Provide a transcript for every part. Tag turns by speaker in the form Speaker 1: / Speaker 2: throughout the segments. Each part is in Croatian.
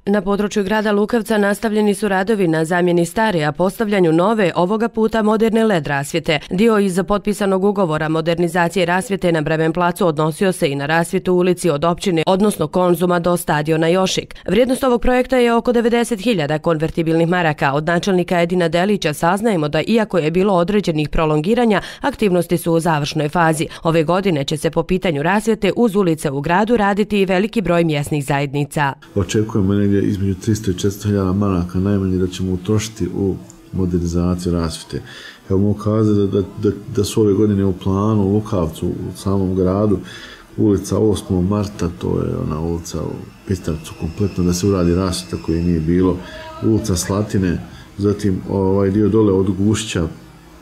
Speaker 1: Na području grada Lukavca nastavljeni su radovi na zamjeni stare, a postavljanju nove, ovoga puta moderne LED rasvjete. Dio iz potpisanog ugovora modernizacije rasvjete na Bremen placu odnosio se i na rasvjetu u ulici od općine, odnosno Konzuma do stadiona Jošik. Vrijednost ovog projekta je oko 90.000 konvertibilnih maraka. Od načelnika Edina Delića saznajemo da iako je bilo određenih prolongiranja, aktivnosti su u završnoj fazi. Ove godine će se po pitanju rasvjete uz ulice u gradu raditi i veliki broj mjesnih zajednica.
Speaker 2: Očekujemo između 300 i 400.000 maraka najmanje da ćemo utrošiti u modernizaciju rasvjete. Evo mogu kazati da su ove godine u planu u Lukavcu, u samom gradu, ulica 8. marta, to je ona ulica u Pistarcu kompletno, da se uradi rasvjeta koje nije bilo, ulica Slatine, zatim ovaj dio dole od Gušća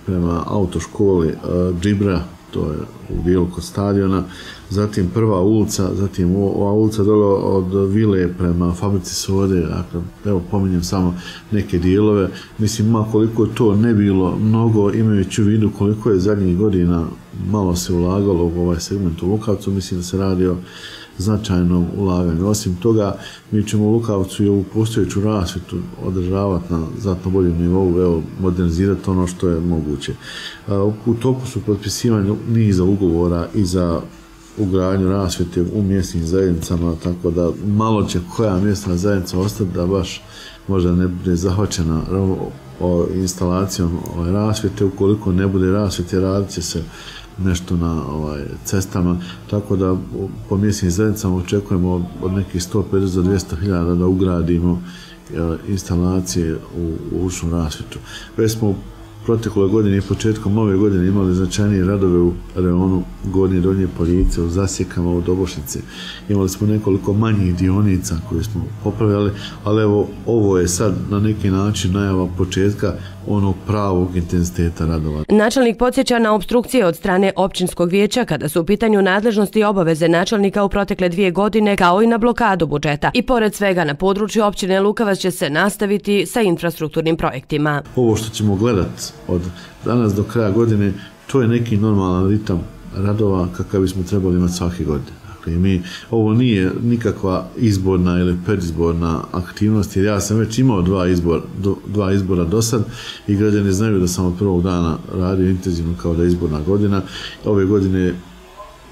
Speaker 2: prema autoškoli Džibra, to je u dijelu kod stadiona, zatim prva ulica, zatim ova ulica dole od Vile prema fabrici sode, dakle, evo pominjem samo neke dijelove, mislim koliko to ne bilo mnogo, imajući u vidu koliko je zadnjih godina malo se ulagalo u ovaj segment u Lukavcu, mislim da se radi o značajnom ulaganju. Osim toga, mi ćemo u Lukavcu i ovu postojeću rasvjetu održavati na znatno boljem nivou, evo, modernizirati ono što je moguće. U toku su potpisivanje niza ugovora i za ugradnju rasvjete u mjesnim zajednicama, tako da malo će koja mjesna zajednica ostati da baš možda ne bude zahvaćena instalacijom rasvjete. Ukoliko ne bude rasvjete, radit će se nešto na cestama, tako da po mjesnim zajednicama očekujemo od nekih 150 do 200.000 da ugradimo instalacije u uličnu rasvjetu. Već smo protekle godine i početkom ove godine imali značajnije radove u reonu Gornje i Donje Poljice, u Zasjekama, u Dobošnici. Imali smo nekoliko manjih dionica koje smo popravljali, ali evo ovo je sad na neki način najava početka onog pravog intenziteta radova.
Speaker 1: Načelnik podsjeća na opstrukcije od strane općinskog vijeća kada su u pitanju nadležnosti i obaveze načelnika u protekle 2 godine, kao i na blokadu budžeta. I pored svega na području općine Lukavac će se nastaviti sa infrastrukturnim projektima.
Speaker 2: Ovo što ćemo gledati od danas do kraja godine, to je neki normalan ritam radova kakav bismo trebali imati svake godine. Dakle, ovo nije nikakva izborna ili predizborna aktivnost, jer ja sam već imao dva izbora do sad i građani znaju da sam od prvog dana radio intenzivno kao da je izborna godina. Ove godine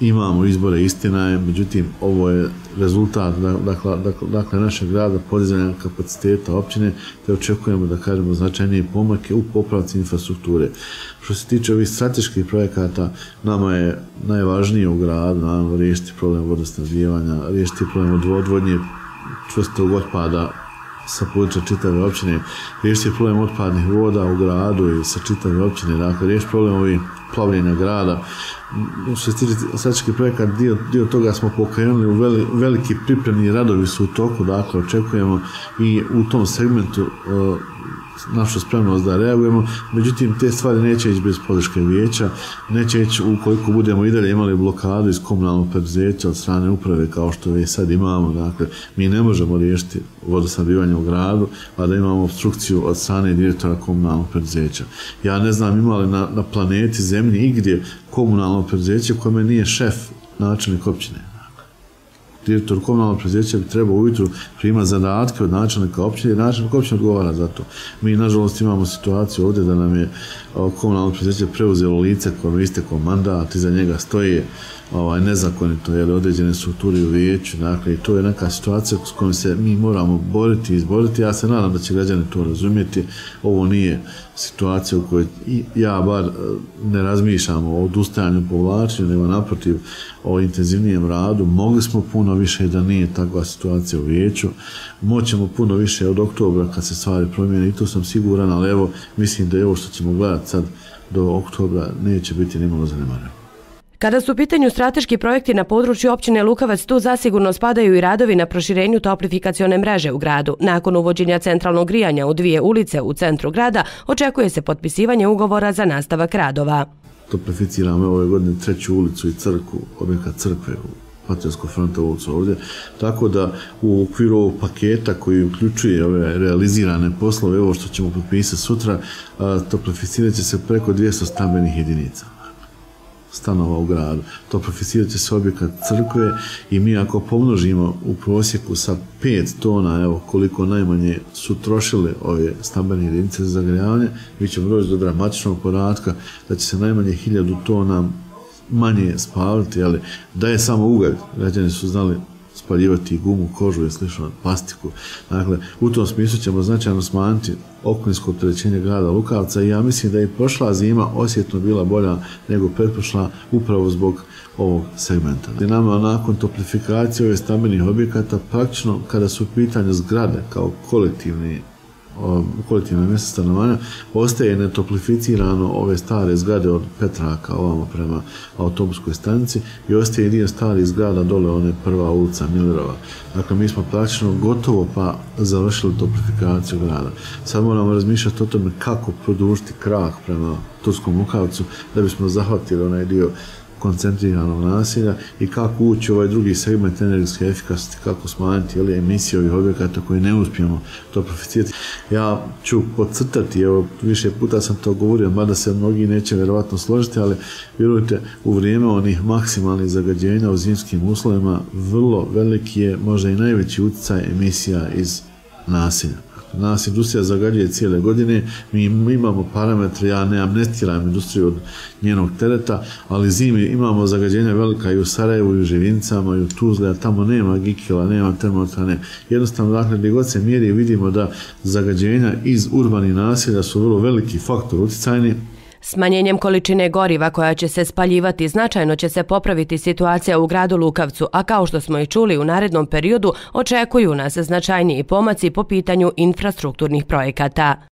Speaker 2: imamo izbore, istina je, međutim ovo je rezultat dakle našeg rada, podizanja kapaciteta općine, te očekujemo da kažemo značajnije pomake u popravci infrastrukture. Što se tiče ovih strateških projekata, nama je najvažnije u gradu naravno riješiti problem vodosnabdijevanja, riješiti problem odvodnje čvrstog otpada sa područja čitave općine, riješiti problem otpadnih voda u gradu i sa čitave općine, dakle riješiti problem ovih plavljenja grada. Što se tiče strateških projekata, dio toga smo pokrenuli, veliki pripremni radovi su u toku, dakle očekujemo i u tom segmentu našu spremnost da reagujemo, međutim te stvari neće ići bez podrške vijeća, neće ići ukoliko budemo i dalje imali blokadu iz komunalnog preduzeća od strane uprave kao što već sad imamo, dakle mi ne možemo riješiti vodosnabdijevanje u gradu, a da imamo opstrukciju od strane direktora komunalnog preduzeća. Ja ne znam ima li na planeti Zemlji igdje komunalno preduzeće kome nije šef načelnik općine. Direktor komunalnog preduzeća bi trebao ujutru primati zadatke od načelnika općine i načelnik općine odgovara za to. Mi, nažalost, imamo situaciju ovdje da nam je komunalno preduzeće preuzelo lice kome istekao mandat, iza njega stoje nezakonito određene strukture u vijeću. Dakle, i to je neka situacija s kojom se mi moramo boriti i izboriti. Ja se nadam da će građani to razumjeti. Ovo nije situacija u kojoj ja bar ne razmišljam o odustajanju, povlačenju, nego naprotiv o intenzivnijem radu. Mogli smo puno više da nije takva situacija u vijeću. Moćemo puno više od oktobra kad se stvari promijene i to sam siguran, ali evo mislim da je ovo što ćemo gledati sad do oktobra neće biti nimalo zanemareno.
Speaker 1: Kada su u pitanju strateški projekti na području općine Lukavac, tu zasigurno spadaju i radovi na proširenju toplifikacione mreže u gradu. Nakon uvođenja centralnog grijanja u 2 ulice u centru grada, očekuje se potpisivanje ugovora za nastavak radova.
Speaker 2: Toplificiramo ove godine 3. ulicu i crkvu, objekat crkve u Patriotskog fronta ulicu ovdje, tako da u okviru ovog paketa koji uključuje ove realizirane poslove, ovo što ćemo potpisati sutra, toplificirat će se preko 200 stambenih jedinica. stanova u gradu. Toplificirat će se objekat crkve i mi ako pomnožimo u prosjeku sa 5 tona, evo koliko najmanje su trošili ove stambene jedinice za zagrijavanje, mi ćemo doći do dramatičnog podatka da će se najmanje 1000 tona manje spaliti, ali da je samo ugalj, građani su znali spaljivati gumu, kožu i slično, plastiku. Dakle, u tom smislu ćemo značajno smanjiti okolinsko opterećenje grada Lukavca i ja mislim da je prošla zima osjetno bila bolja nego pretprošla upravo zbog ovog segmenta. I nama nakon toplifikacije ovih stambenih objekata praktično kada su u pitanju zgrade kao kolektivne mjesta stanovanja, ostaje netoplificirano ove stare zgrade od Petraka ovamo prema autobuskoj stanici i ostaje dio starih zgrada dole, one prva ulica Millerova. Dakle, mi smo praktično gotovo pa završili toplifikaciju grada. Sad moramo razmišljati o tome kako produžiti krak prema Turskom Lukavcu da bismo zahvatili onaj dio koncentriranog naselja i kako ući u ovaj drugi segment energetske efikasnosti, kako smanjiti emisije ovih objekata koje ne uspijemo toplificirati. Ja ću podcrtati, evo više puta sam to govorio, mada se mnogi neće vjerovatno složiti, ali vjerujte, u vrijeme onih maksimalnih zagađenja u zimskim uslovima vrlo veliki je, možda i najveći utjecaj emisija iz naselja. Nas industrija zagađuje cijele godine, mi imamo parametre, ja ne amnestiram industriju od njenog tereta, ali zimi imamo zagađenja velika i u Sarajevu, i u Živinicama, i u Tuzli, a tamo nema Gikela, nema termoelektrane. Jednostavno, dakle, gdje god se mjeri, vidimo da zagađenja iz urbanih naselja su vrlo veliki faktor utjecajni.
Speaker 1: Smanjenjem količine goriva koja će se spaljivati značajno će se popraviti situacija u gradu Lukavcu, a kao što smo i čuli u narednom periodu očekuju nas značajniji pomaci po pitanju infrastrukturnih projekata.